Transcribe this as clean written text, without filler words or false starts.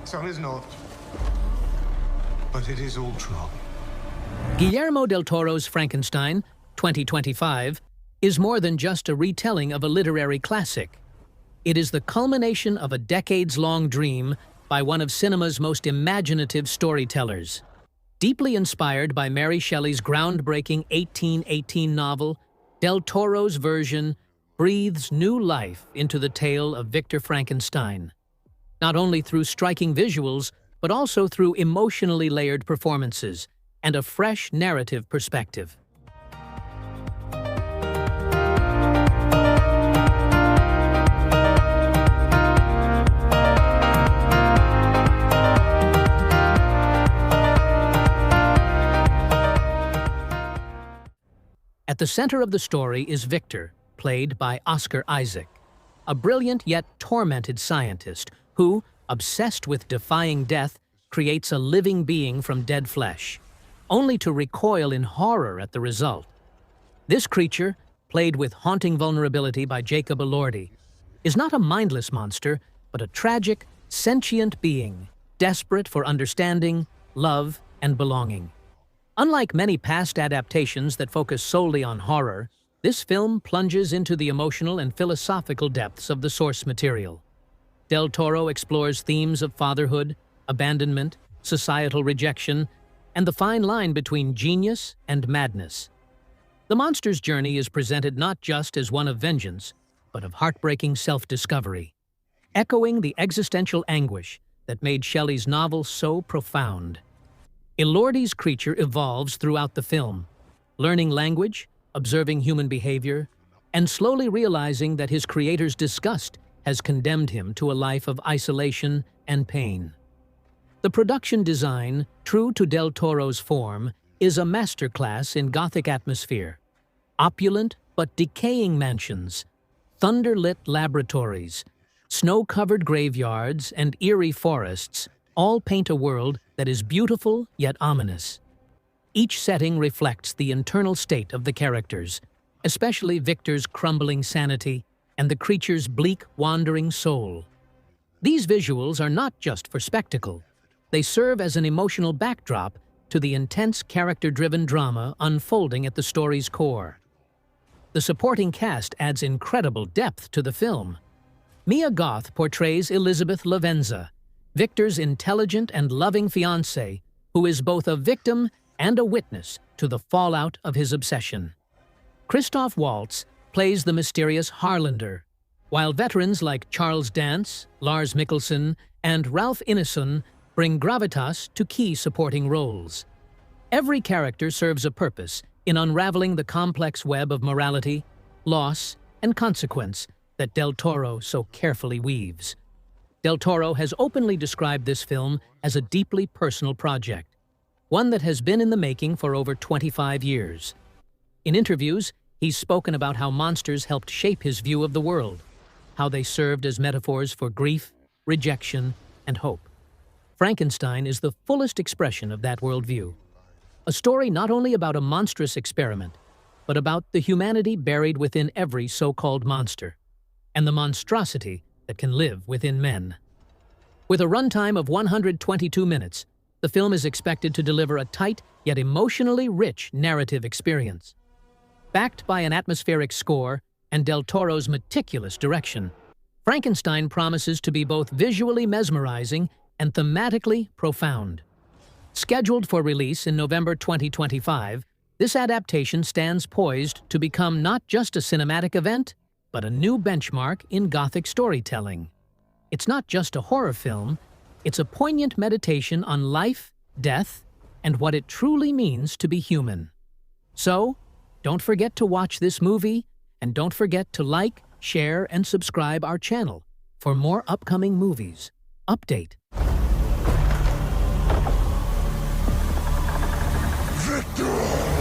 Some is not. But it is all true. Guillermo del Toro's Frankenstein, 2025, is more than just a retelling of a literary classic. It is the culmination of a decades-long dream by one of cinema's most imaginative storytellers. Deeply inspired by Mary Shelley's groundbreaking 1818 novel, del Toro's version breathes new life into the tale of Victor Frankenstein, not only through striking visuals, but also through emotionally layered performances and a fresh narrative perspective. At the center of the story is Victor, played by Oscar Isaac, a brilliant yet tormented scientist who, obsessed with defying death, creates a living being from dead flesh, only to recoil in horror at the result. This creature, played with haunting vulnerability by Jacob Elordi, is not a mindless monster, but a tragic, sentient being, desperate for understanding, love, and belonging. Unlike many past adaptations that focus solely on horror, this film plunges into the emotional and philosophical depths of the source material. Del Toro explores themes of fatherhood, abandonment, societal rejection, and the fine line between genius and madness. The monster's journey is presented not just as one of vengeance, but of heartbreaking self-discovery, echoing the existential anguish that made Shelley's novel so profound. Elordi's creature evolves throughout the film, learning language, observing human behavior, and slowly realizing that his creator's disgust has condemned him to a life of isolation and pain. The production design, true to del Toro's form, is a masterclass in Gothic atmosphere. Opulent but decaying mansions, thunder-lit laboratories, snow-covered graveyards, and eerie forests all paint a world that is beautiful yet ominous. Each setting reflects the internal state of the characters, especially Victor's crumbling sanity and the creature's bleak, wandering soul. These visuals are not just for spectacle. They serve as an emotional backdrop to the intense character-driven drama unfolding at the story's core. The supporting cast adds incredible depth to the film. Mia Goth portrays Elizabeth Lavenza, Victor's intelligent and loving fiancée, who is both a victim and a witness to the fallout of his obsession. Christoph Waltz plays the mysterious Harlander, while veterans like Charles Dance, Lars Mikkelsen, and Ralph Ineson bring gravitas to key supporting roles. Every character serves a purpose in unraveling the complex web of morality, loss, and consequence that del Toro so carefully weaves. Del Toro has openly described this film as a deeply personal project, one that has been in the making for over 25 years. In interviews, he's spoken about how monsters helped shape his view of the world, how they served as metaphors for grief, rejection, and hope. Frankenstein is the fullest expression of that worldview. A story not only about a monstrous experiment, but about the humanity buried within every so-called monster, and the monstrosity that can live within men. With a runtime of 122 minutes, the film is expected to deliver a tight yet emotionally rich narrative experience. Backed by an atmospheric score and del Toro's meticulous direction, Frankenstein promises to be both visually mesmerizing and thematically profound. Scheduled for release in November 2025, this adaptation stands poised to become not just a cinematic event, but a new benchmark in Gothic storytelling. It's not just a horror film, it's a poignant meditation on life, death, and what it truly means to be human. So, don't forget to watch this movie, and don't forget to like, share, and subscribe our channel for more upcoming movies. Update. Victor!